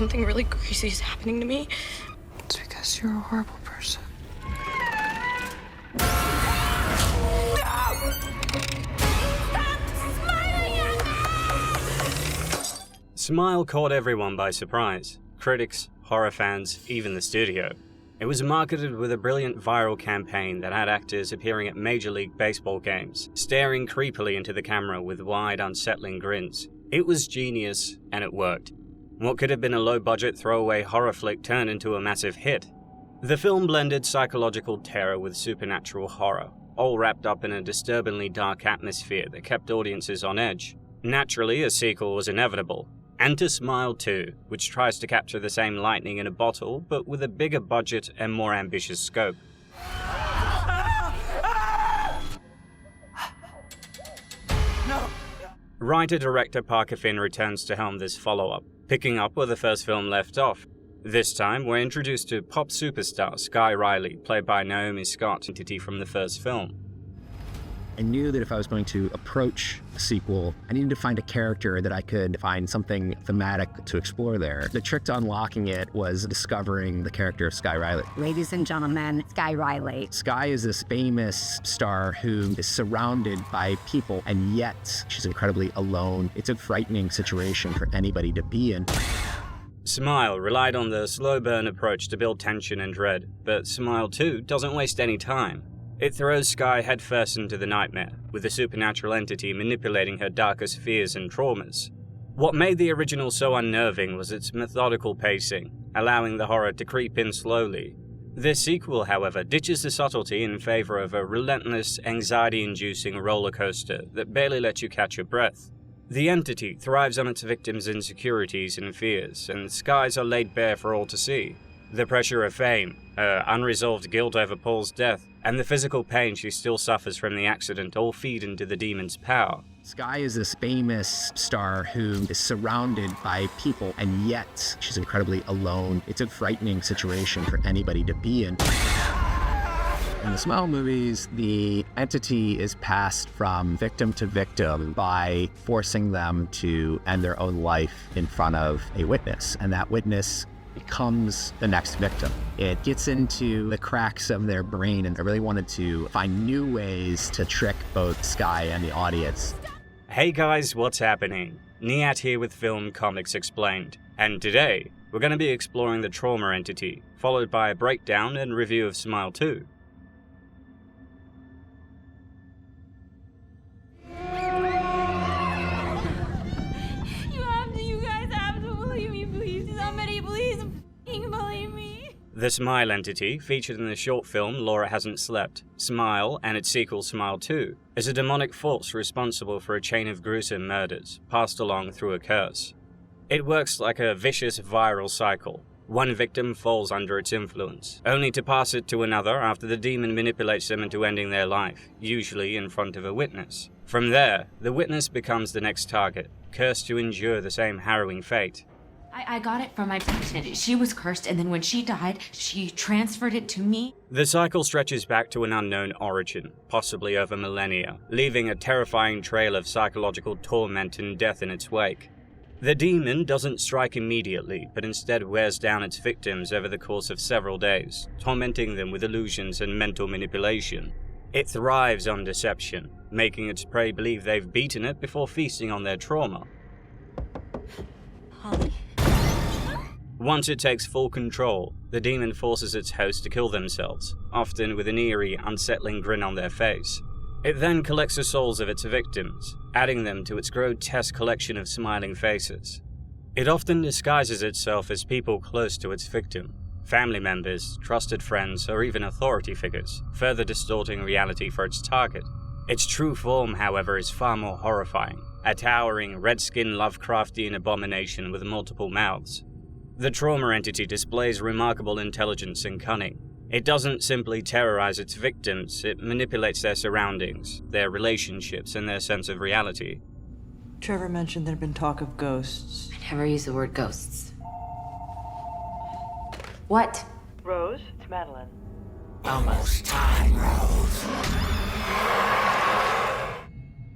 something really crazy is happening to me. It's because you're a horrible person. Smile caught everyone by surprise. Critics, horror fans, even the studio. It was marketed with a brilliant viral campaign that had actors appearing at Major League Baseball games, staring creepily into the camera with wide, unsettling grins. It was genius, and it worked. What could have been a low-budget throwaway horror flick turned into a massive hit. The film blended psychological terror with supernatural horror, all wrapped up in a disturbingly dark atmosphere that kept audiences on edge. Naturally, a sequel was inevitable. Enter Smile 2, which tries to capture the same lightning in a bottle, but with a bigger budget and more ambitious scope. No. Writer-director Parker Finn returns to helm this follow-up, picking up where the first film left off. This time, we're introduced to pop superstar Skye Riley, played by Naomi Scott, entity from the first film. I knew that if I was going to approach a sequel, I needed to find a character that I could find something thematic to explore there. The trick to unlocking it was discovering the character of Skye Riley. Ladies and gentlemen, Skye Riley. Skye is this famous star who is surrounded by people, and yet she's incredibly alone. It's a frightening situation for anybody to be in. Smile relied on the slow burn approach to build tension and dread, but Smile 2 doesn't waste any time. It throws Skye headfirst into the nightmare, with the supernatural entity manipulating her darkest fears and traumas. What made the original so unnerving was its methodical pacing, allowing the horror to creep in slowly. This sequel, however, ditches the subtlety in favor of a relentless, anxiety-inducing roller coaster that barely lets you catch your breath. The entity thrives on its victims' insecurities and fears, and Skye's are laid bare for all to see. The pressure of fame, her unresolved guilt over Paul's death, and the physical pain she still suffers from the accident all feed into the demon's power. Skye is this famous star who is surrounded by people, and yet she's incredibly alone. It's a frightening situation for anybody to be in. In the Smile movies, the entity is passed from victim to victim by forcing them to end their own life in front of a witness, and that witness becomes the next victim. It gets into the cracks of their brain, and I really wanted to find new ways to trick both Skye and the audience. Hey guys, what's happening? Niyat here with Film Comics Explained, and today we're going to be exploring the trauma entity, followed by a breakdown and review of Smile 2. The Smile entity, featured in the short film Laura Hasn't Slept, Smile, and its sequel Smile 2, is a demonic force responsible for a chain of gruesome murders, passed along through a curse. It works like a vicious viral cycle. One victim falls under its influence, only to pass it to another after the demon manipulates them into ending their life, usually in front of a witness. From there, the witness becomes the next target, cursed to endure the same harrowing fate. I got it from my patient. She was cursed, and then when she died, she transferred it to me. The cycle stretches back to an unknown origin, possibly over millennia, leaving a terrifying trail of psychological torment and death in its wake. The demon doesn't strike immediately, but instead wears down its victims over the course of several days, tormenting them with illusions and mental manipulation. It thrives on deception, making its prey believe they've beaten it before feasting on their trauma. Holly? Once it takes full control, the demon forces its host to kill themselves, often with an eerie, unsettling grin on their face. It then collects the souls of its victims, adding them to its grotesque collection of smiling faces. It often disguises itself as people close to its victim, family members, trusted friends, or even authority figures, further distorting reality for its target. Its true form, however, is far more horrifying, a towering, red-skinned Lovecraftian abomination with multiple mouths. The trauma entity displays remarkable intelligence and cunning. It doesn't simply terrorize its victims, it manipulates their surroundings, their relationships, and their sense of reality. Trevor mentioned there'd been talk of ghosts. I never use the word ghosts. What? Rose, it's Madeline. Almost time, Rose.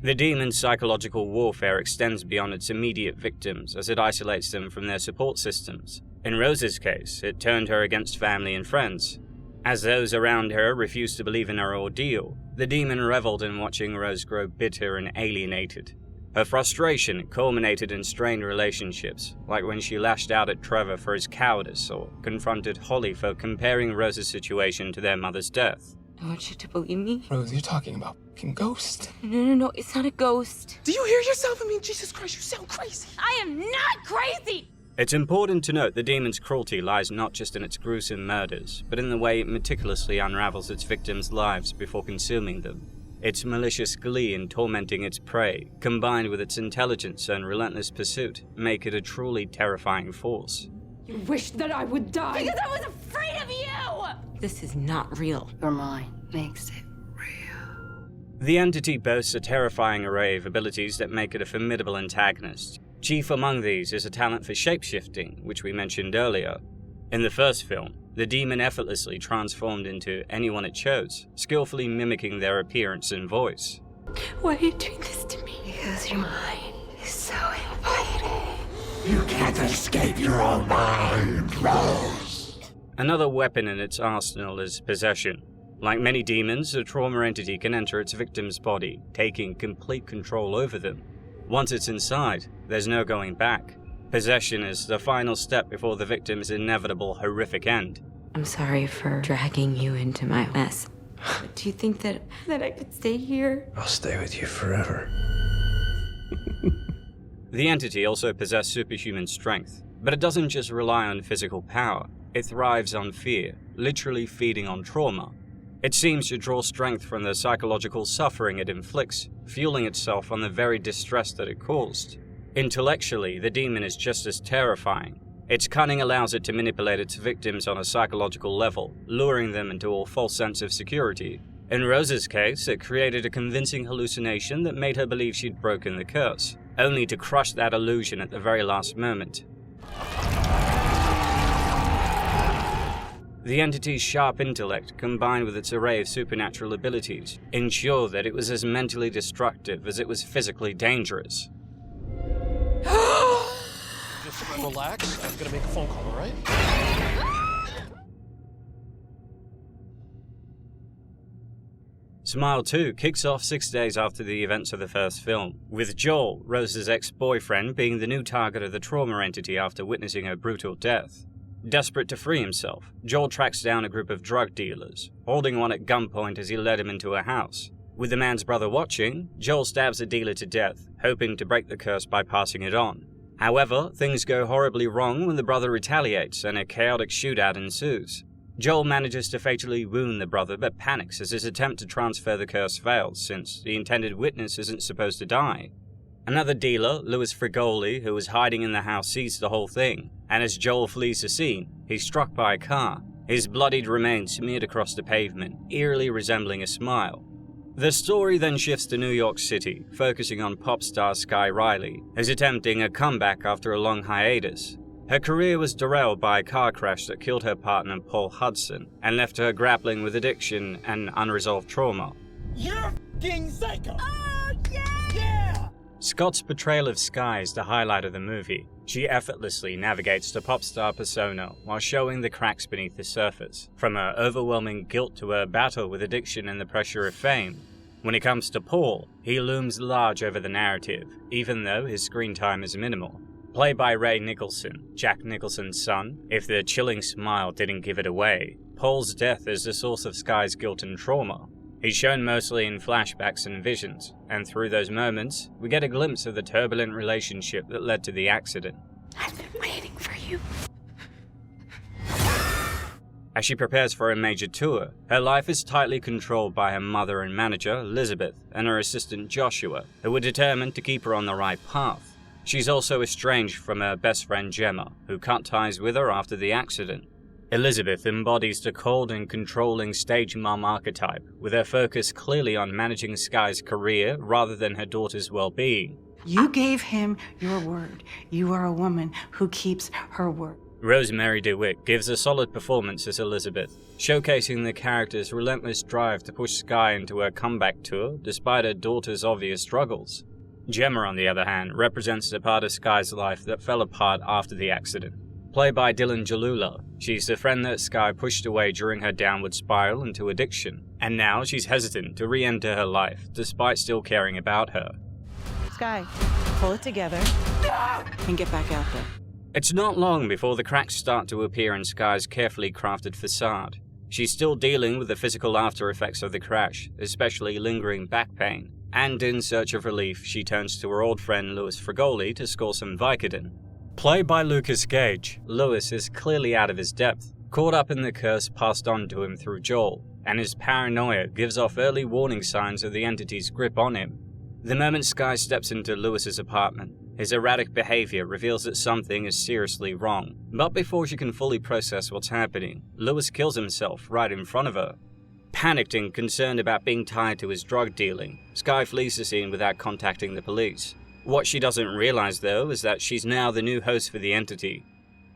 The demon's psychological warfare extends beyond its immediate victims as it isolates them from their support systems. In Rose's case, it turned her against family and friends. As those around her refused to believe in her ordeal, the demon reveled in watching Rose grow bitter and alienated. Her frustration culminated in strained relationships, like when she lashed out at Trevor for his cowardice or confronted Holly for comparing Rose's situation to their mother's death. I want you to believe me. Rose, you're talking about fucking ghost. No, it's not a ghost. Do you hear yourself? I mean, Jesus Christ, you sound crazy. I am not crazy! It's important to note the demon's cruelty lies not just in its gruesome murders, but in the way it meticulously unravels its victims' lives before consuming them. Its malicious glee in tormenting its prey, combined with its intelligence and relentless pursuit, make it a truly terrifying force. You wish that I would die because I was afraid of you! This is not real. Your mind makes it real. The entity boasts a terrifying array of abilities that make it a formidable antagonist. Chief among these is a talent for shapeshifting, which we mentioned earlier. In the first film, the demon effortlessly transformed into anyone it chose, skillfully mimicking their appearance and voice. Why are you doing this to me? Because your mind is so inviting. You can't escape your own mind, Rose. Another weapon in its arsenal is possession. Like many demons, a trauma entity can enter its victim's body, taking complete control over them. Once it's inside, there's no going back. Possession is the final step before the victim's inevitable horrific end. I'm sorry for dragging you into my mess. But do you think that I could stay here? I'll stay with you forever. The entity also possesses superhuman strength, but it doesn't just rely on physical power. It thrives on fear, literally feeding on trauma. It seems to draw strength from the psychological suffering it inflicts, fueling itself on the very distress that it caused. Intellectually, the demon is just as terrifying. Its cunning allows it to manipulate its victims on a psychological level, luring them into a false sense of security. In Rose's case, it created a convincing hallucination that made her believe she'd broken the curse, only to crush that illusion at the very last moment. The entity's sharp intellect, combined with its array of supernatural abilities, ensured that it was as mentally destructive as it was physically dangerous. Just relax. I'm gonna make a phone call, all right? Smile 2 kicks off 6 days after the events of the first film, with Joel, Rose's ex-boyfriend, being the new target of the trauma entity after witnessing her brutal death. Desperate to free himself, Joel tracks down a group of drug dealers, holding one at gunpoint as he led him into a house. With the man's brother watching, Joel stabs the dealer to death, hoping to break the curse by passing it on. However, things go horribly wrong when the brother retaliates and a chaotic shootout ensues. Joel manages to fatally wound the brother but panics as his attempt to transfer the curse fails, since the intended witness isn't supposed to die. Another dealer, Louis Frigoli, who was hiding in the house, sees the whole thing, and as Joel flees the scene, he's struck by a car, his bloodied remains smeared across the pavement, eerily resembling a smile. The story then shifts to New York City, focusing on pop star Skye Riley, who's attempting a comeback after a long hiatus. Her career was derailed by a car crash that killed her partner Paul Hudson, and left her grappling with addiction and unresolved trauma. You're f***ing psycho! Oh, yeah! Yeah! Scott's portrayal of Skye is the highlight of the movie. She effortlessly navigates the pop star persona while showing the cracks beneath the surface, from her overwhelming guilt to her battle with addiction and the pressure of fame. When it comes to Paul, he looms large over the narrative, even though his screen time is minimal. Played by Ray Nicholson, Jack Nicholson's son, if the chilling smile didn't give it away, Paul's death is the source of Skye's guilt and trauma. He's shown mostly in flashbacks and visions, and through those moments, we get a glimpse of the turbulent relationship that led to the accident. I've been waiting for you. As she prepares for a major tour, her life is tightly controlled by her mother and manager, Elizabeth, and her assistant Joshua, who are determined to keep her on the right path. She's also estranged from her best friend Gemma, who cut ties with her after the accident. Elizabeth embodies the cold and controlling stage mom archetype, with her focus clearly on managing Skye's career rather than her daughter's well-being. You gave him your word. You are a woman who keeps her word. Rosemary DeWitt gives a solid performance as Elizabeth, showcasing the character's relentless drive to push Skye into her comeback tour despite her daughter's obvious struggles. Gemma, on the other hand, represents the part of Skye's life that fell apart after the accident. Played by Dylan Jalula, she's the friend that Skye pushed away during her downward spiral into addiction, and now she's hesitant to re-enter her life despite still caring about her. Skye, pull it together and get back out there. It's not long before the cracks start to appear in Skye's carefully crafted facade. She's still dealing with the physical after effects of the crash, especially lingering back pain, and in search of relief, she turns to her old friend Louis Frigoli to score some Vicodin. Played by Lucas Gage, Louis is clearly out of his depth, caught up in the curse passed on to him through Joel, and his paranoia gives off early warning signs of the entity's grip on him. The moment Skye steps into Louis's apartment, his erratic behavior reveals that something is seriously wrong, but before she can fully process what's happening, Louis kills himself right in front of her. Panicked and concerned about being tied to his drug dealing, Skye flees the scene without contacting the police. What she doesn't realize, though, is that she's now the new host for the entity.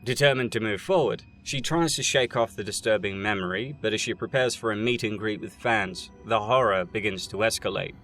Determined to move forward, she tries to shake off the disturbing memory, but as she prepares for a meet and greet with fans, the horror begins to escalate.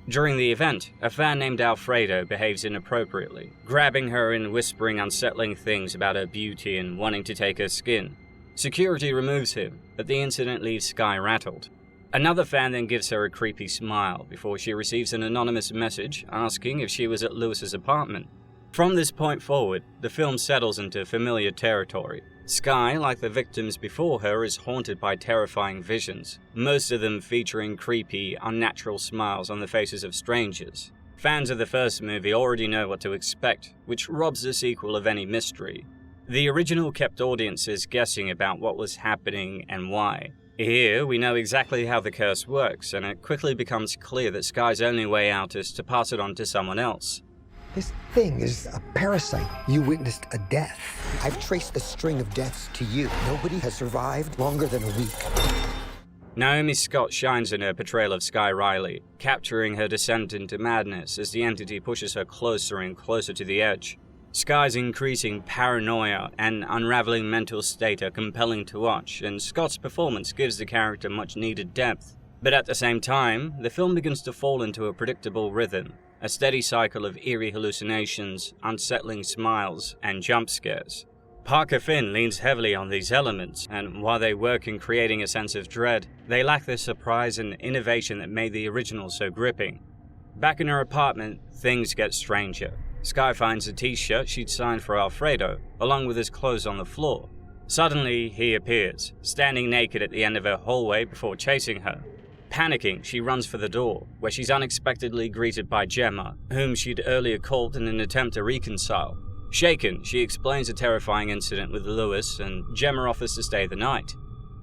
During the event, a fan named Alfredo behaves inappropriately, grabbing her and whispering unsettling things about her beauty and wanting to take her skin. Security removes him, but the incident leaves Skye rattled. Another fan then gives her a creepy smile before she receives an anonymous message asking if she was at Louis's apartment. From this point forward, the film settles into familiar territory. Skye, like the victims before her, is haunted by terrifying visions, most of them featuring creepy, unnatural smiles on the faces of strangers. Fans of the first movie already know what to expect, which robs the sequel of any mystery. The original kept audiences guessing about what was happening and why. Here, we know exactly how the curse works, and it quickly becomes clear that Skye's only way out is to pass it on to someone else. This thing is a parasite. You witnessed a death. I've traced a string of deaths to you. Nobody has survived longer than a week. Naomi Scott shines in her portrayal of Skye Riley, capturing her descent into madness as the entity pushes her closer and closer to the edge. Skye's increasing paranoia and unraveling mental state are compelling to watch, and Scott's performance gives the character much needed depth. But at the same time, the film begins to fall into a predictable rhythm, a steady cycle of eerie hallucinations, unsettling smiles, and jump scares. Parker Finn leans heavily on these elements, and while they work in creating a sense of dread, they lack the surprise and innovation that made the original so gripping. Back in her apartment, things get stranger. Skye finds a t-shirt she'd signed for Alfredo, along with his clothes on the floor. Suddenly, he appears, standing naked at the end of her hallway before chasing her. Panicking, she runs for the door, where she's unexpectedly greeted by Gemma, whom she'd earlier called in an attempt to reconcile. Shaken, she explains a terrifying incident with Louis, and Gemma offers to stay the night.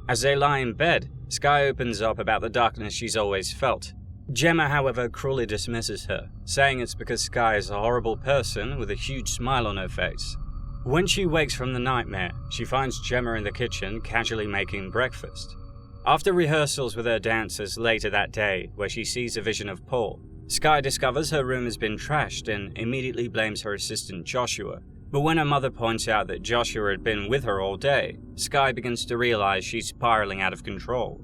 As they lie in bed, Skye opens up about the darkness she's always felt. Gemma, however, cruelly dismisses her, saying it's because Skye is a horrible person with a huge smile on her face. When she wakes from the nightmare, she finds Gemma in the kitchen casually making breakfast. After rehearsals with her dancers later that day, where she sees a vision of Paul, Skye discovers her room has been trashed and immediately blames her assistant Joshua. But when her mother points out that Joshua had been with her all day, Skye begins to realize she's spiraling out of control.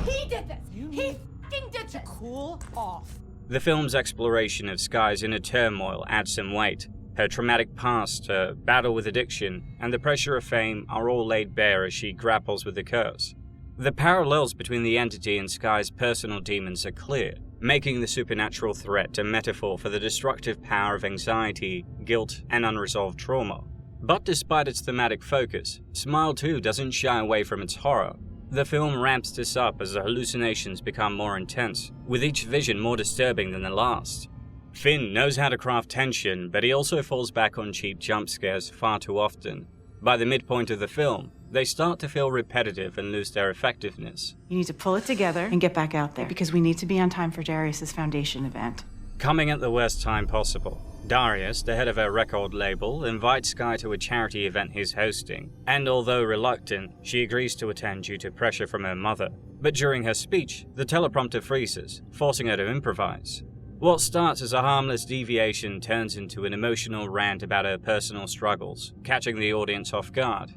He did this! He f***ing did this! Cool off. The film's exploration of Skye's inner turmoil adds some weight. Her traumatic past, her battle with addiction, and the pressure of fame are all laid bare as she grapples with the curse. The parallels between the entity and Skye's personal demons are clear, making the supernatural threat a metaphor for the destructive power of anxiety, guilt, and unresolved trauma. But despite its thematic focus, Smile 2 doesn't shy away from its horror. The film ramps this up as the hallucinations become more intense, with each vision more disturbing than the last. Finn knows how to craft tension, but he also falls back on cheap jump scares far too often. By the midpoint of the film, they start to feel repetitive and lose their effectiveness. You need to pull it together and get back out there, because we need to be on time for Darius's foundation event. Coming at the worst time possible, Darius, the head of her record label, invites Skye to a charity event he's hosting, and although reluctant, she agrees to attend due to pressure from her mother. But during her speech, the teleprompter freezes, forcing her to improvise. What starts as a harmless deviation turns into an emotional rant about her personal struggles, catching the audience off guard.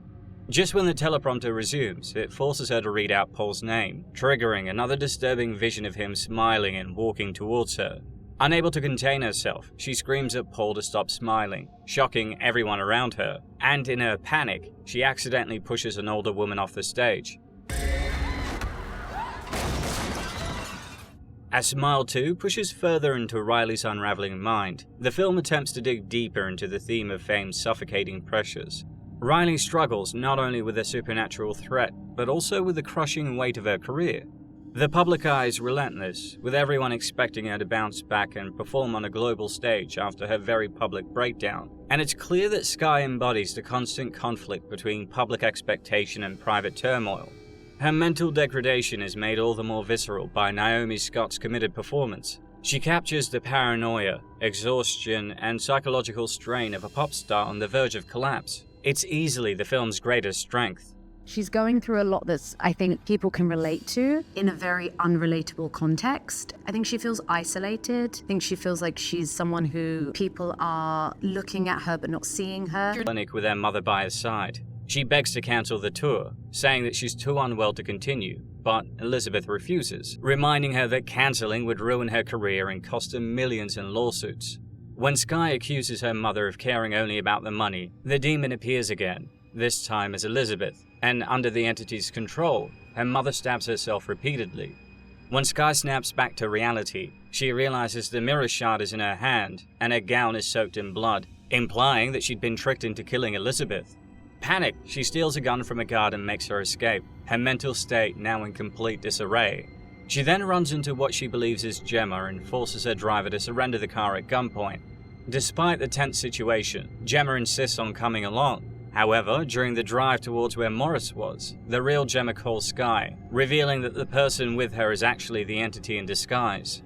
Just when the teleprompter resumes, it forces her to read out Paul's name, triggering another disturbing vision of him smiling and walking towards her. Unable to contain herself, she screams at Paul to stop smiling, shocking everyone around her, and in her panic, she accidentally pushes an older woman off the stage. As Smile 2 pushes further into Riley's unraveling mind, the film attempts to dig deeper into the theme of fame's suffocating pressures. Riley struggles not only with a supernatural threat, but also with the crushing weight of her career. The public eye is relentless, with everyone expecting her to bounce back and perform on a global stage after her very public breakdown, and it's clear that Skye embodies the constant conflict between public expectation and private turmoil. Her mental degradation is made all the more visceral by Naomi Scott's committed performance. She captures the paranoia, exhaustion, and psychological strain of a pop star on the verge of collapse. It's easily the film's greatest strength. She's going through a lot that I think people can relate to in a very unrelatable context. I think she feels isolated. I think she feels like she's someone who people are looking at her but not seeing her. Clinic with her mother by her side. She begs to cancel the tour, saying that she's too unwell to continue, but Elizabeth refuses, reminding her that cancelling would ruin her career and cost her millions in lawsuits. When Skye accuses her mother of caring only about the money, the demon appears again, this time as Elizabeth, and under the entity's control, her mother stabs herself repeatedly. When Skye snaps back to reality, she realizes the mirror shard is in her hand, and her gown is soaked in blood, implying that she'd been tricked into killing Elizabeth. Panicked, she steals a gun from a guard and makes her escape, her mental state now in complete disarray. She then runs into what she believes is Gemma and forces her driver to surrender the car at gunpoint. Despite the tense situation, Gemma insists on coming along. However, during the drive towards where Morris was, the real Gemma calls Skye, revealing that the person with her is actually the entity in disguise.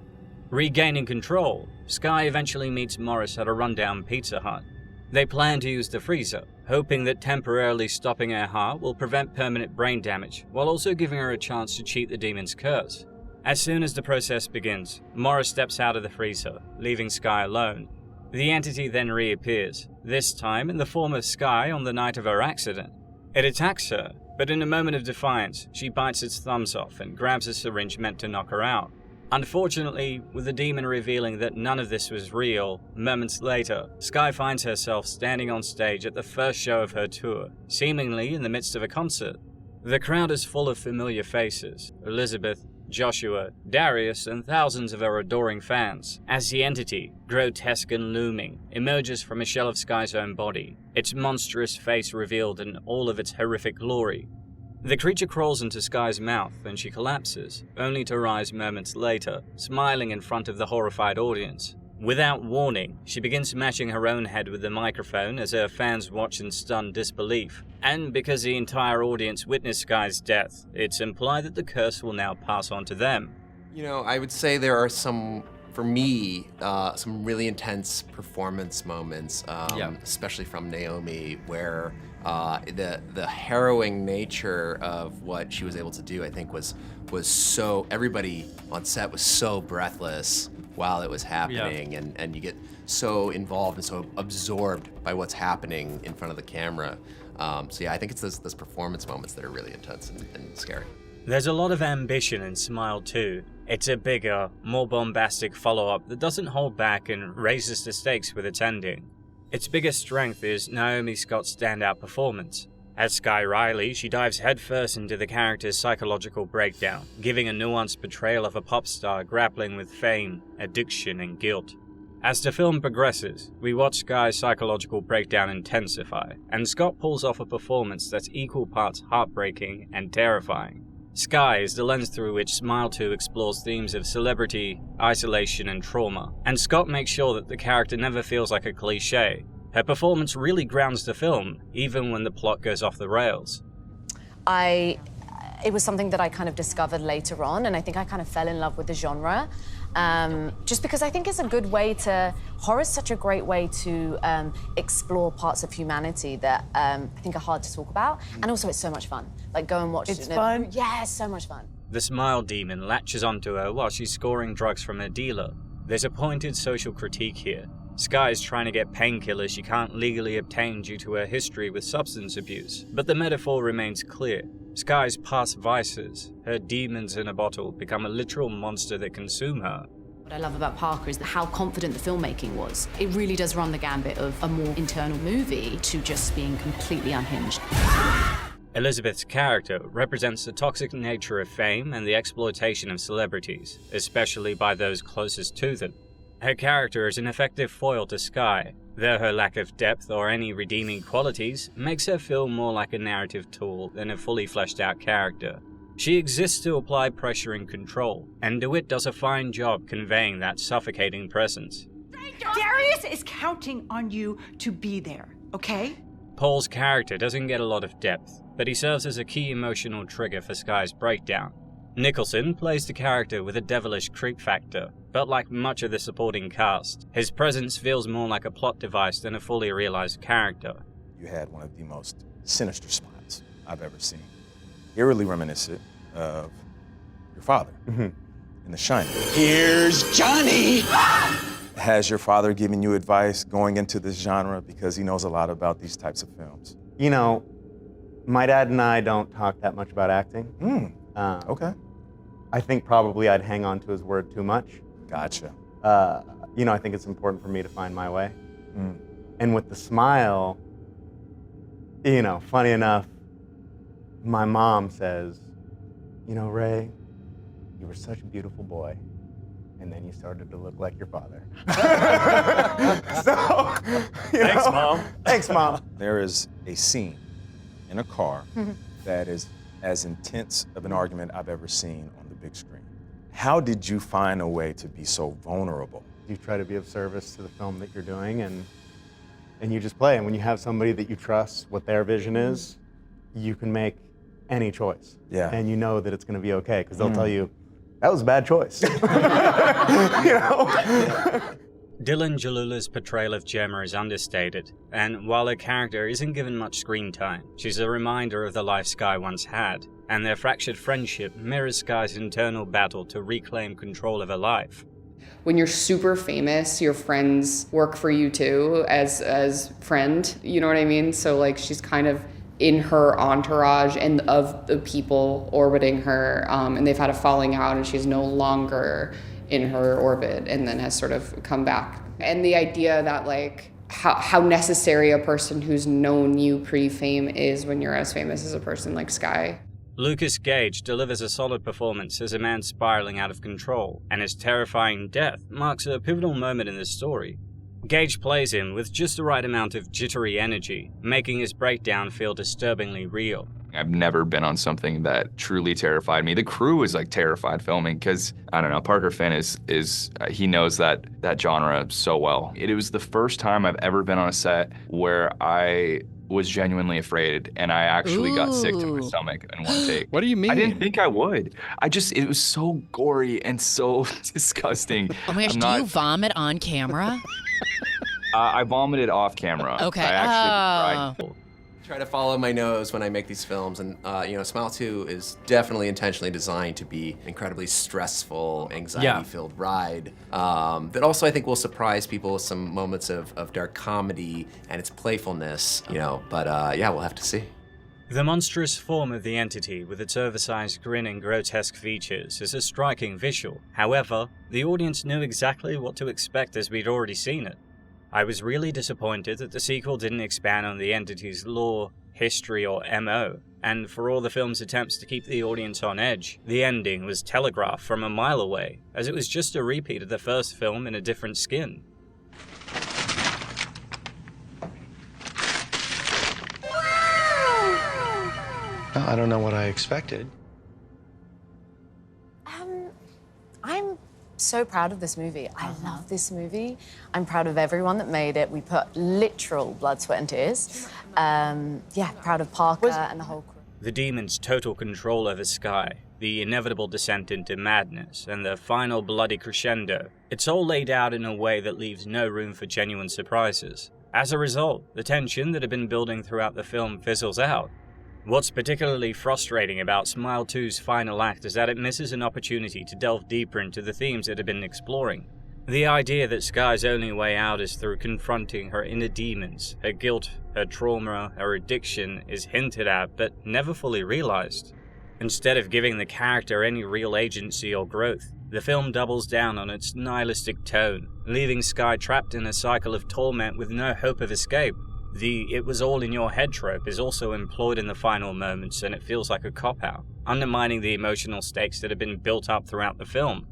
Regaining control, Skye eventually meets Morris at a rundown Pizza Hut. They plan to use the freezer, hoping that temporarily stopping her heart will prevent permanent brain damage, while also giving her a chance to cheat the demon's curse. As soon as the process begins, Morris steps out of the freezer, leaving Skye alone. The entity then reappears, this time in the form of Skye on the night of her accident. It attacks her, but in a moment of defiance, she bites its thumbs off and grabs a syringe meant to knock her out. Unfortunately, with the demon revealing that none of this was real, moments later, Skye finds herself standing on stage at the first show of her tour, seemingly in the midst of a concert. The crowd is full of familiar faces, Elizabeth, Joshua, Darius, and thousands of her adoring fans, as the entity, grotesque and looming, emerges from a shell of Skye's own body, its monstrous face revealed in all of its horrific glory. The creature crawls into Skye's mouth and she collapses, only to rise moments later, smiling in front of the horrified audience. Without warning, she begins smashing her own head with the microphone as her fans watch in stunned disbelief. And because the entire audience witnessed Skye's death, it's implied that the curse will now pass on to them. You know, I would say there are some, for me, some really intense performance moments, especially from Naomi, where the harrowing nature of what she was able to do, I think, was so, everybody on set was so breathless while it was happening, and you get so involved and so absorbed by what's happening in front of the camera. So yeah, I think it's those performance moments that are really intense and scary. There's a lot of ambition in Smile 2. It's a bigger, more bombastic follow-up that doesn't hold back and raises the stakes with its ending. Its biggest strength is Naomi Scott's standout performance. As Skye Riley, she dives headfirst into the character's psychological breakdown, giving a nuanced portrayal of a pop star grappling with fame, addiction, and guilt. As the film progresses, we watch Skye's psychological breakdown intensify, and Scott pulls off a performance that's equal parts heartbreaking and terrifying. Skye is the lens through which Smile 2 explores themes of celebrity, isolation, and trauma, and Scott makes sure that the character never feels like a cliché. Her performance really grounds the film, even when the plot goes off the rails. It was something that I kind of discovered later on, and I think I kind of fell in love with the genre. Just because I think it's a good way to, horror's such a great way to explore parts of humanity that I think are hard to talk about. And also it's so much fun. Like, go and watch it. It's fun? Yeah, it's so much fun. The Smile demon latches onto her while she's scoring drugs from her dealer. There's a pointed social critique here. Skye is trying to get painkillers she can't legally obtain due to her history with substance abuse, but the metaphor remains clear. Skye's past vices, her demons in a bottle, become a literal monster that consume her. What I love about Parker is how confident the filmmaking was. It really does run the gambit of a more internal movie to just being completely unhinged. Elizabeth's character represents the toxic nature of fame and the exploitation of celebrities, especially by those closest to them. Her character is an effective foil to Skye, though her lack of depth or any redeeming qualities makes her feel more like a narrative tool than a fully fleshed out character. She exists to apply pressure and control, and DeWitt does a fine job conveying that suffocating presence. Darius is counting on you to be there, okay? Paul's character doesn't get a lot of depth, but he serves as a key emotional trigger for Skye's breakdown. Nicholson plays the character with a devilish creep factor, but like much of the supporting cast, his presence feels more like a plot device than a fully realized character. You had one of the most sinister smiles I've ever seen, eerily reminiscent of your father in The Shining. Here's Johnny! Has your father given you advice going into this genre because he knows a lot about these types of films? You know, my dad and I don't talk that much about acting. Okay. I think probably I'd hang on to his word too much. Gotcha. You know, I think it's important for me to find my way. And with the smile, you know, funny enough, my mom says, you know, Ray, you were such a beautiful boy, and then you started to look like your father. Thanks, Mom. Thanks, Mom. There is a scene in a car that is as intense of an argument I've ever seen on the big screen. How did you find a way to be so vulnerable? You try to be of service to the film that you're doing, and you just play. And when you have somebody that you trust what their vision is, you can make any choice. Yeah. And you know that it's going to be okay, because they'll tell you, that was a bad choice. You know? Dylan Jalula's portrayal of Gemma is understated, and while her character isn't given much screen time, she's a reminder of the life Skye once had, and their fractured friendship mirrors Skye's internal battle to reclaim control of her life. When you're super famous, your friends work for you too, as friend, you know what I mean? So like she's kind of in her entourage and of the people orbiting her, and they've had a falling out and she's no longer in her orbit and then has sort of come back. And the idea that like how necessary a person who's known you pre-fame is when you're as famous as a person like Skye. Lucas Gage delivers a solid performance as a man spiraling out of control, and his terrifying death marks a pivotal moment in the story. Gage plays him with just the right amount of jittery energy, making his breakdown feel disturbingly real. I've never been on something that truly terrified me. The crew was like terrified filming because, I don't know, Parker Finn he knows that genre so well. It was the first time I've ever been on a set where I was genuinely afraid and I actually got sick to my stomach in one take. What do you mean? I didn't think I would. It was so gory and so disgusting. Oh my gosh, do you vomit on camera? I vomited off camera. Okay. I actually tried. Try to follow my nose when I make these films, and Smile 2 is definitely intentionally designed to be an incredibly stressful, anxiety-filled ride that also I think will surprise people with some moments of dark comedy and its playfulness, but we'll have to see. The monstrous form of the entity with its oversized grin and grotesque features is a striking visual. However, the audience knew exactly what to expect as we'd already seen it. I was really disappointed that the sequel didn't expand on the entity's lore, history, or MO, and for all the film's attempts to keep the audience on edge, the ending was telegraphed from a mile away, as it was just a repeat of the first film in a different skin. Well, I don't know what I expected. I'm so proud of this movie. I love this movie. I'm proud of everyone that made it. We put literal blood, sweat, and tears. Proud of Parker and the whole crew. The demon's total control over Skye, the inevitable descent into madness, and the final bloody crescendo, it's all laid out in a way that leaves no room for genuine surprises. As a result, the tension that had been building throughout the film fizzles out. What's particularly frustrating about Smile 2's final act is that it misses an opportunity to delve deeper into the themes it had been exploring. The idea that Skye's only way out is through confronting her inner demons, her guilt, her trauma, her addiction is hinted at but never fully realized. Instead of giving the character any real agency or growth, the film doubles down on its nihilistic tone, leaving Skye trapped in a cycle of torment with no hope of escape. The "it was all in your head" trope is also employed in the final moments, and it feels like a cop-out, undermining the emotional stakes that have been built up throughout the film.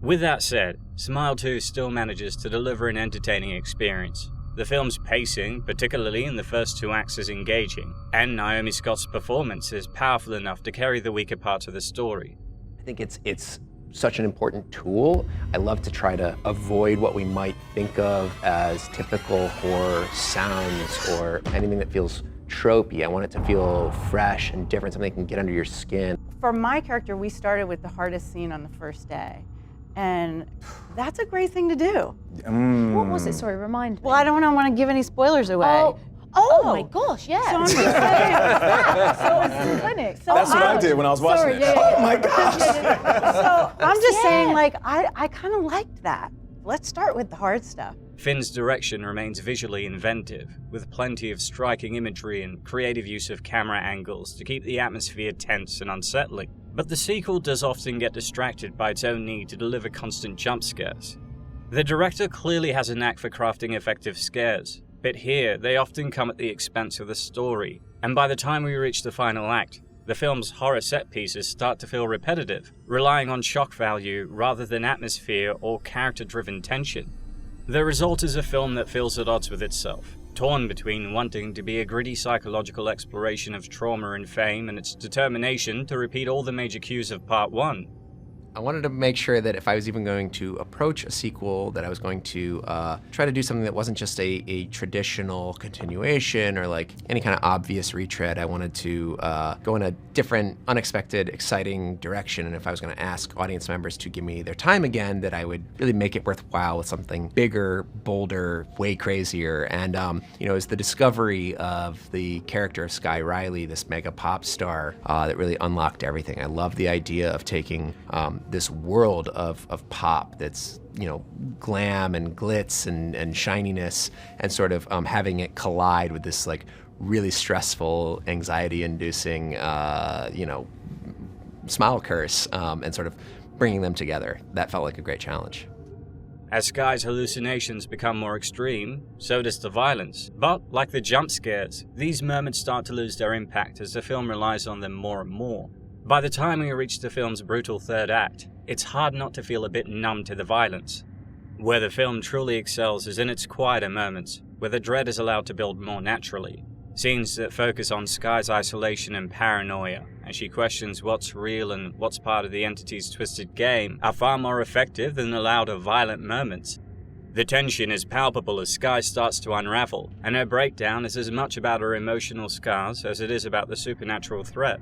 With that said, Smile 2 still manages to deliver an entertaining experience. The film's pacing, particularly in the first 2 acts, is engaging, and Naomi Scott's performance is powerful enough to carry the weaker parts of the story. I think it's such an important tool. I love to try to avoid what we might think of as typical horror sounds or anything that feels tropey. I want it to feel fresh and different, something that can get under your skin. For my character, we started with the hardest scene on the first day. And that's a great thing to do. What was it? Sorry, remind me. Well, I don't want to give any spoilers away. Oh my gosh, yeah. So I'm just saying. So it's in clinic. So That's what I did when I was watching it. Oh my gosh. So I'm just saying, like, I kind of liked that. Let's start with the hard stuff. Finn's direction remains visually inventive, with plenty of striking imagery and creative use of camera angles to keep the atmosphere tense and unsettling. But the sequel does often get distracted by its own need to deliver constant jump scares. The director clearly has a knack for crafting effective scares, but here they often come at the expense of the story, and by the time we reach the final act, the film's horror set pieces start to feel repetitive, relying on shock value rather than atmosphere or character-driven tension. The result is a film that feels at odds with itself, torn between wanting to be a gritty psychological exploration of trauma and fame and its determination to repeat all the major cues of Part 1. I wanted to make sure that if I was even going to approach a sequel, that I was going to try to do something that wasn't just a traditional continuation or like any kind of obvious retread. I wanted to go in a different, unexpected, exciting direction. And if I was going to ask audience members to give me their time again, that I would really make it worthwhile with something bigger, bolder, way crazier. And you know, it was the discovery of the character of Skye Riley, this mega pop star, that really unlocked everything. I love the idea of taking this world of pop that's, you know, glam and glitz and shininess, and sort of having it collide with this like really stressful, anxiety-inducing, you know, smile curse, and sort of bringing them together. That felt like a great challenge. As Skye's hallucinations become more extreme, so does the violence. But, like the jump scares, these moments start to lose their impact as the film relies on them more and more. By the time we reach the film's brutal third act, it's hard not to feel a bit numb to the violence. Where the film truly excels is in its quieter moments, where the dread is allowed to build more naturally. Scenes that focus on Skye's isolation and paranoia, as she questions what's real and what's part of the entity's twisted game, are far more effective than the louder, violent moments. The tension is palpable as Skye starts to unravel, and her breakdown is as much about her emotional scars as it is about the supernatural threat.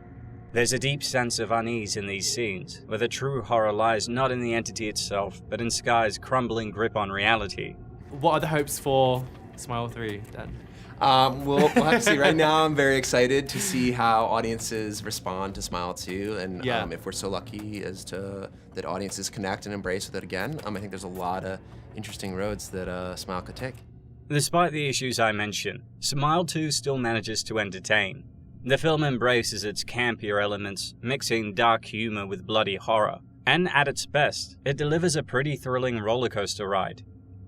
There's a deep sense of unease in these scenes, where the true horror lies not in the entity itself, but in Skye's crumbling grip on reality. What are the hopes for Smile 3, Dan? We'll have to see. Right now, I'm very excited to see how audiences respond to Smile 2, and if we're so lucky as to that audiences connect and embrace with it again. I think there's a lot of interesting roads that Smile could take. Despite the issues I mentioned, Smile 2 still manages to entertain. The film embraces its campier elements, mixing dark humor with bloody horror, and at its best, it delivers a pretty thrilling rollercoaster ride.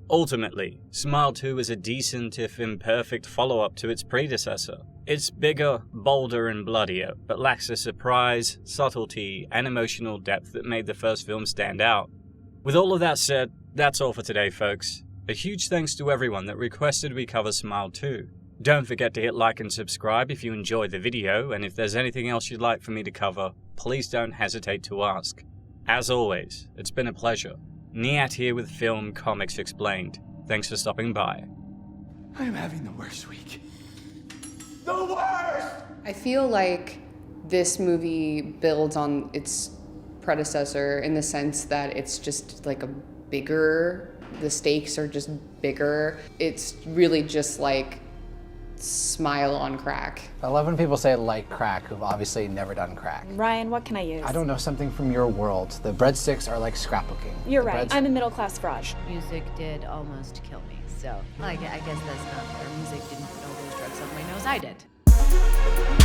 Ultimately, Smile 2 is a decent, if imperfect, follow-up to its predecessor. It's bigger, bolder, and bloodier, but lacks the surprise, subtlety, and emotional depth that made the first film stand out. With all of that said, that's all for today, folks. A huge thanks to everyone that requested we cover Smile 2. Don't forget to hit like and subscribe if you enjoyed the video, and if there's anything else you'd like for me to cover, please don't hesitate to ask. As always, it's been a pleasure. Niyat here with Film Comics Explained. Thanks for stopping by. I'm having the worst week. The worst! I feel like this movie builds on its predecessor in the sense that it's just like a bigger, the stakes are just bigger. It's really just like smile on crack. I love when people say like crack who've obviously never done crack. Ryan, what can I use? I don't know, something from your world. The breadsticks are like scrapbooking. You're right. I'm a middle-class fraud. Music did almost kill me, so I guess that's not, or music didn't put all those drugs up my nose, I did.